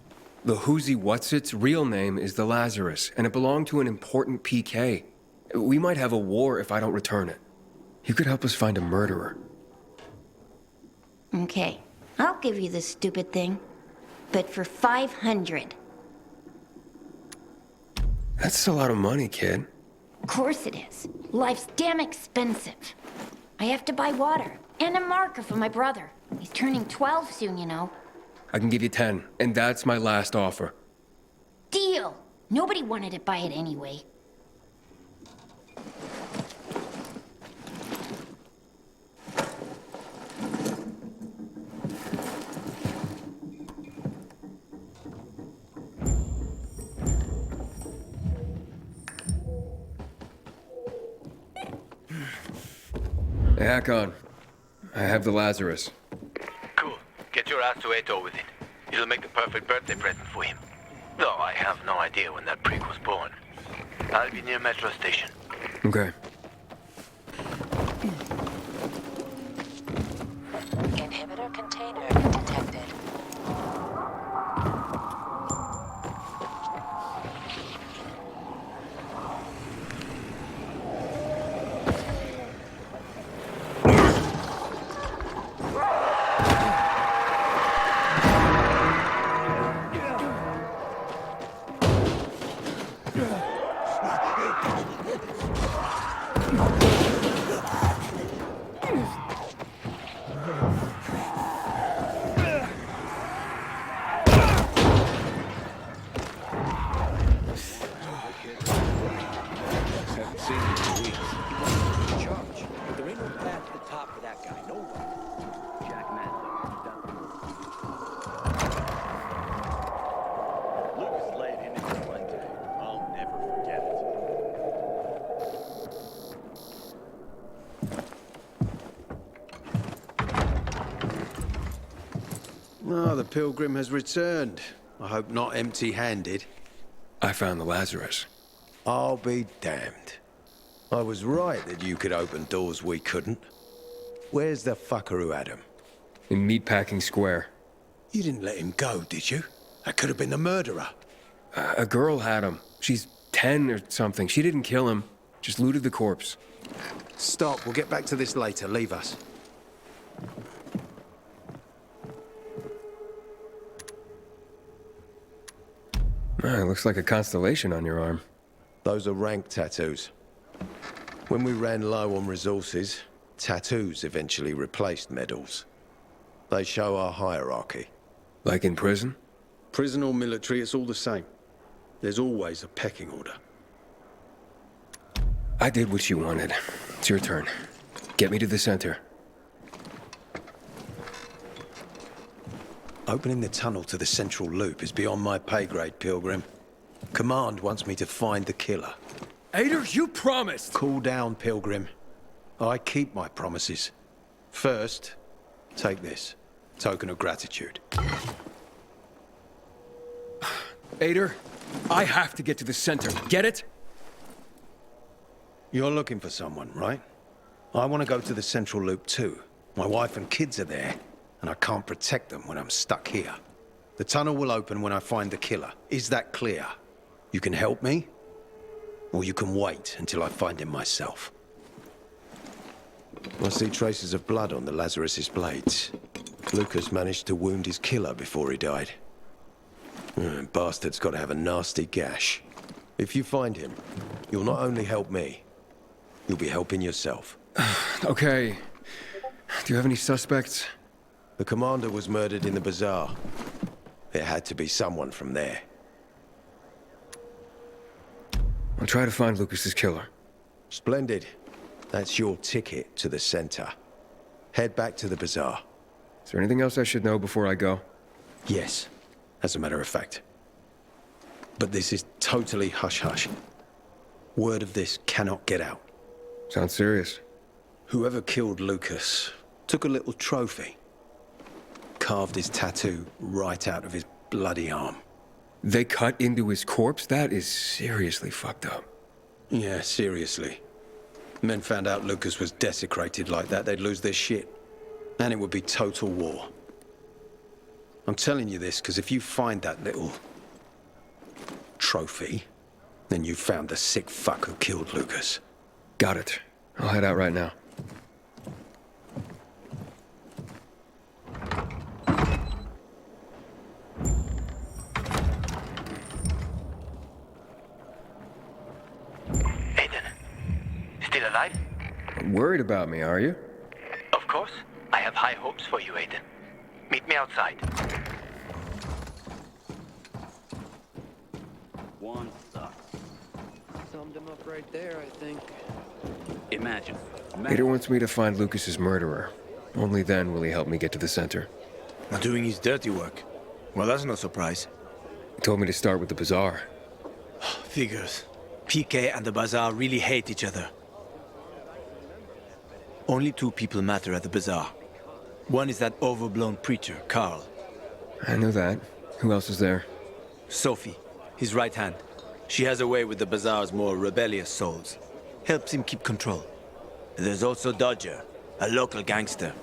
The Whoozy Whatsit's real name is the Lazarus, and it belonged to an important PK. We might have a war if I don't return it. You could help us find a murderer. Okay, I'll give you this stupid thing. But for 500. That's a lot of money, kid. Of course it is. Life's damn expensive. I have to buy water and a marker for my brother. He's turning 12 soon, you know. I can give you 10, and that's my last offer. Deal! Nobody wanted to buy it anyway. Hey, Hakon. I have the Lazarus. Cool. Get your ass to Ato with it. It'll make the perfect birthday present for him. Though I have no idea when that prick was born. I'll be near Metro Station. Okay. Inhibitor container detected. Oh, the pilgrim has returned. I hope not empty-handed. I found the Lazarus. I'll be damned. I was right that you could open doors we couldn't. Where's the fucker who had him? In Meatpacking Square. You didn't let him go, did you? That could have been the murderer. A girl had him. She's 10 or something. She didn't kill him, just looted the corpse. Stop, we'll get back to this later. Leave us. It looks like a constellation on your arm. Those are rank tattoos. When we ran low on resources, tattoos eventually replaced medals. They show our hierarchy. Like in prison? Prison or military, it's all the same. There's always a pecking order. I did what you wanted. It's your turn. Get me to the center. Opening the tunnel to the central loop is beyond my pay grade, Pilgrim. Command wants me to find the killer. Ader, you promised! Cool down, Pilgrim. I keep my promises. First, take this. Token of gratitude. Ader, I have to get to the center. Get it? You're looking for someone, right? I want to go to the central loop too. My wife and kids are there, and I can't protect them when I'm stuck here. The tunnel will open when I find the killer. Is that clear? You can help me, or you can wait until I find him myself. I see traces of blood on the Lazarus's blades. Lucas managed to wound his killer before he died. Bastard's got to have a nasty gash. If you find him, you'll not only help me, you'll be helping yourself. Okay. Do you have any suspects? The commander was murdered in the bazaar. It had to be someone from there. I'll try to find Lucas's killer. Splendid. That's your ticket to the center. Head back to the bazaar. Is there anything else I should know before I go? Yes, as a matter of fact. But this is totally hush-hush. Word of this cannot get out. Sounds serious. Whoever killed Lucas took a little trophy. Carved his tattoo right out of his bloody arm. They cut into his corpse? That is seriously fucked up. Yeah, seriously. Men found out Lucas was desecrated like that, they'd lose their shit. And it would be total war. I'm telling you this because if you find that little trophy, then you found the sick fuck who killed Lucas. Got it. I'll head out right now. Aiden, still alive? Worried about me, are you? Of course. I have high hopes for you, Aiden. Meet me outside. One sucks. Summed him up right there, I think. Imagine. Ader wants me to find Lucas's murderer. Only then will he help me get to the center. Not doing his dirty work. Well, that's no surprise. He told me to start with the bazaar. Figures. PK and the bazaar really hate each other. Only two people matter at the bazaar. One is that overblown preacher, Carl. I know that. Who else is there? Sophie, his right hand. She has a way with the bazaar's more rebellious souls. Helps him keep control. There's also Dodger, a local gangster.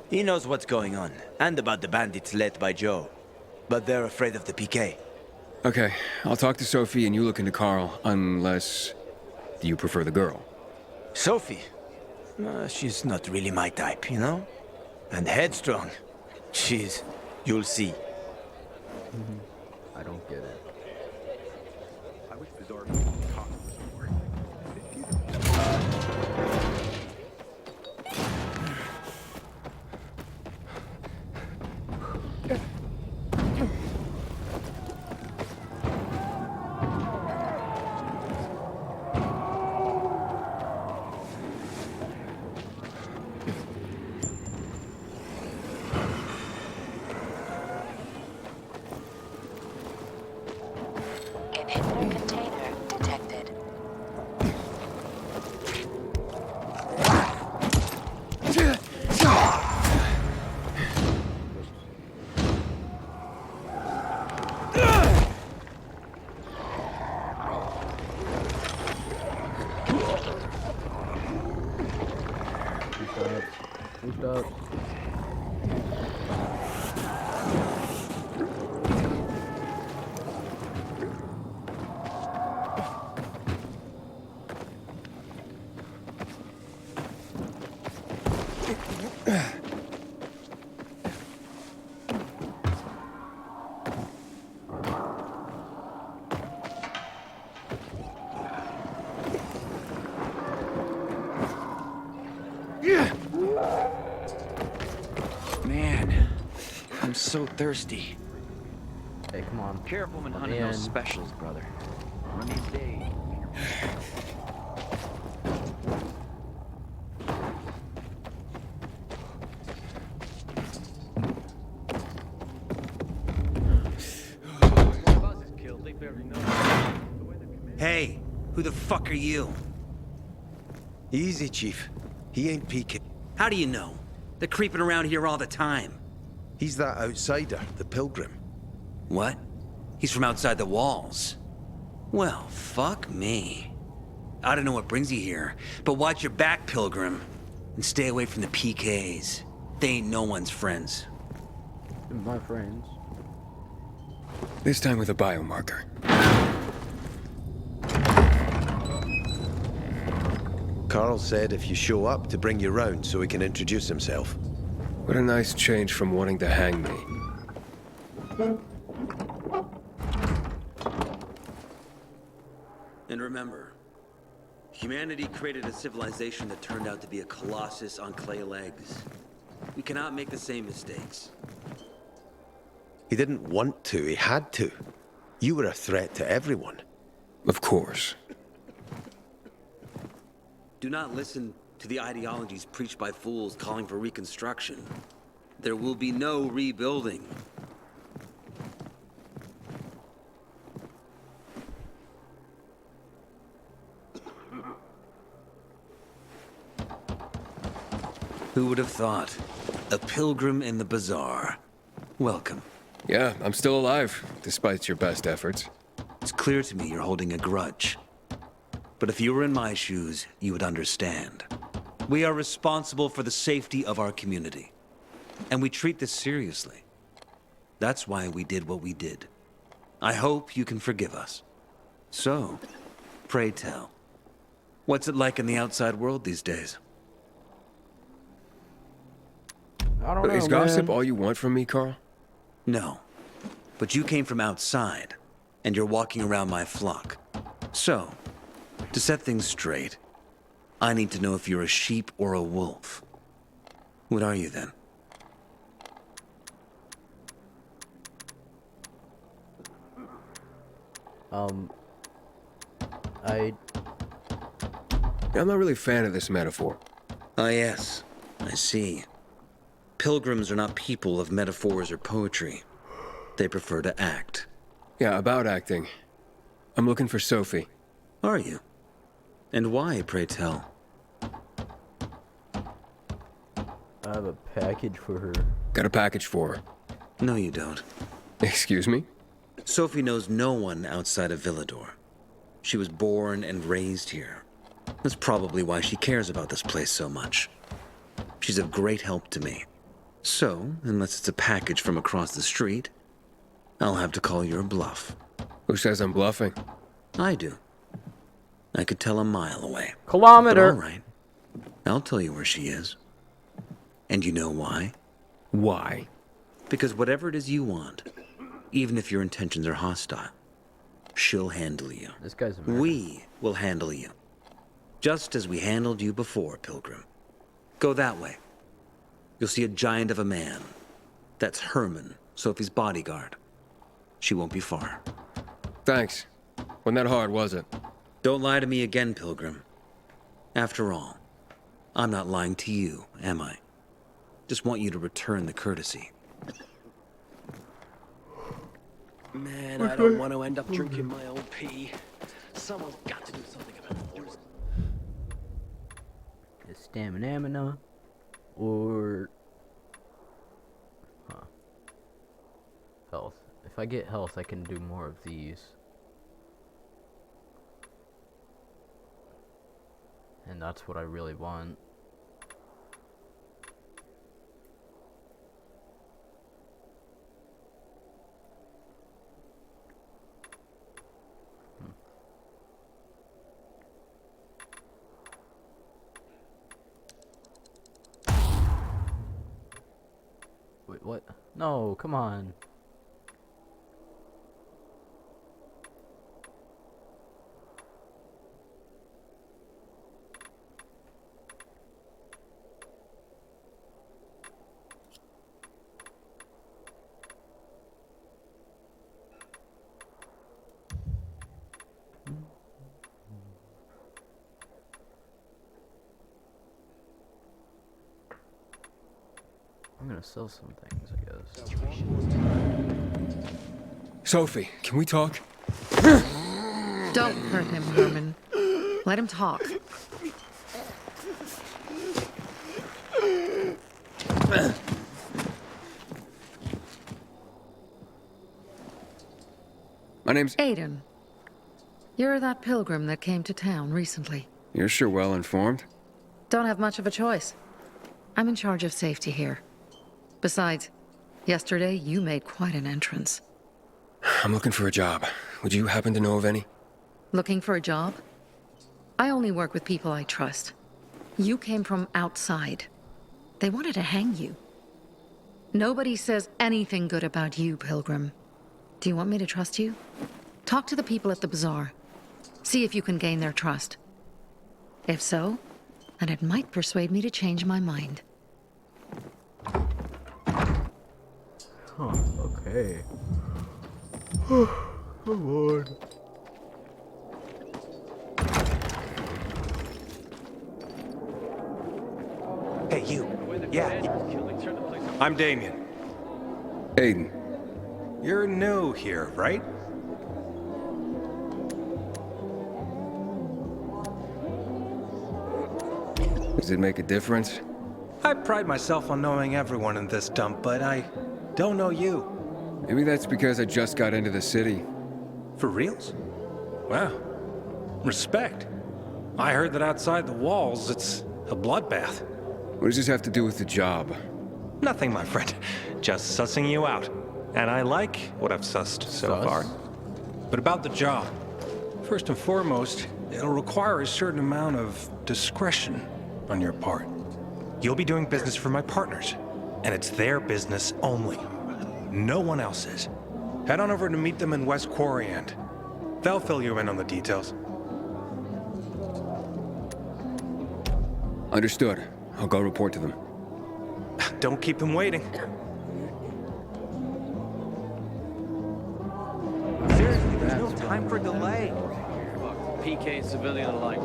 He knows what's going on, and about the bandits led by Joe. But they're afraid of the PK. Okay, I'll talk to Sophie and you look into Carl, unless... Do you prefer the girl? Sophie? She's not really my type, you know? And headstrong. You'll see. I don't get it. I wish the dark talk was more. Inhibitor container detected. Moved up. Man, I'm so thirsty. Hey, come on. Careful when Let hunting me those in. specials, brother. Run these days. Hey, who the fuck are you? Easy, Chief. He ain't PK. How do you know? They're creeping around here all the time. He's that outsider, the Pilgrim. What? He's from outside the walls. Well, fuck me. I don't know what brings you here, but watch your back, Pilgrim. And stay away from the PKs. They ain't no one's friends. My friends. This time with a biomarker. Carl said if you show up to bring you round so he can introduce himself. What a nice change from wanting to hang me. And remember, humanity created a civilization that turned out to be a colossus on clay legs. We cannot make the same mistakes. He didn't want to, he had to. You were a threat to everyone. Of course. Do not listen to the ideologies preached by fools calling for reconstruction. There will be no rebuilding. Who would have thought? A pilgrim in the bazaar. Welcome. Yeah, I'm still alive, despite your best efforts. It's clear to me you're holding a grudge. But if you were in my shoes, you would understand. We are responsible for the safety of our community. And we treat this seriously. That's why we did what we did. I hope you can forgive us. So, pray tell, what's it like in the outside world these days? I don't know, Is gossip man. all you want from me, Carl? No. But you came from outside, and you're walking around my flock. So, to set things straight, I need to know if you're a sheep or a wolf. What are you then? I'm not really a fan of this metaphor. Ah, yes. I see. Pilgrims are not people of metaphors or poetry. They prefer to act. Yeah, about acting. I'm looking for Sophie. Are you? And why, pray tell? I have a package for her. Got a package for her. No, you don't. Excuse me? Sophie knows no one outside of Villador. She was born and raised here. That's probably why she cares about this place so much. She's of great help to me. So, unless it's a package from across the street, I'll have to call your bluff. Who says I'm bluffing? I do. I could tell a mile away. Kilometer. But all right. I'll tell you where she is. And you know why? Why? Because whatever it is you want, even if your intentions are hostile, she'll handle you. This guy's American. We will handle you. Just as we handled you before, Pilgrim. Go that way. You'll see a giant of a man. That's Herman, Sophie's bodyguard. She won't be far. Thanks. Wasn't that hard, was it? Don't lie to me again, Pilgrim. After all, I'm not lying to you, am I? Just want you to return the courtesy. Man, I don't want to end up drinking my own pee. Someone's got to do something about it. Is stamina or health? If I get health, I can do more of these. And that's what I really want. No, come on. I'm gonna sell some things, I guess. Sophie, can we talk? Don't hurt him, Herman. Let him talk. My name's Aiden. You're that pilgrim that came to town recently. You're sure well informed. Don't have much of a choice. I'm in charge of safety here. Besides, yesterday you made quite an entrance. I'm looking for a job. Would you happen to know of any? Looking for a job? I only work with people I trust. You came from outside. They wanted to hang you. Nobody says anything good about you, Pilgrim. Do you want me to trust you? Talk to the people at the bazaar. See if you can gain their trust. If so, then it might persuade me to change my mind. Huh, okay. Come on. Hey, you. Yeah. I'm Damien. Aiden. You're new here, right? Does it make a difference? I pride myself on knowing everyone in this dump, but I don't know you. Maybe that's because I just got into the city. For reals? Wow. Respect. I heard that outside the walls, it's a bloodbath. What does this have to do with the job? Nothing, my friend. Just sussing you out. And I like what I've sussed so far. But about the job. First and foremost, it'll require a certain amount of discretion on your part. You'll be doing business for my partners, and it's their business only. No one else's. Head on over to meet them in West Quarry End. They'll fill you in on the details. Understood. I'll go report to them. Don't keep them waiting. Seriously, there's no time for delay. PK, civilian alike.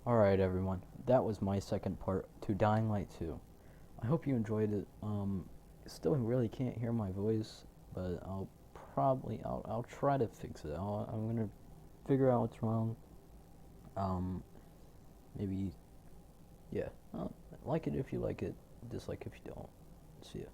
Alright everyone, that was my second part to Dying Light 2. I hope you enjoyed it. Still really can't hear my voice, but I'll try to fix it. I'm gonna figure out what's wrong. Maybe, yeah. Like it if you like it, dislike if you don't. See ya.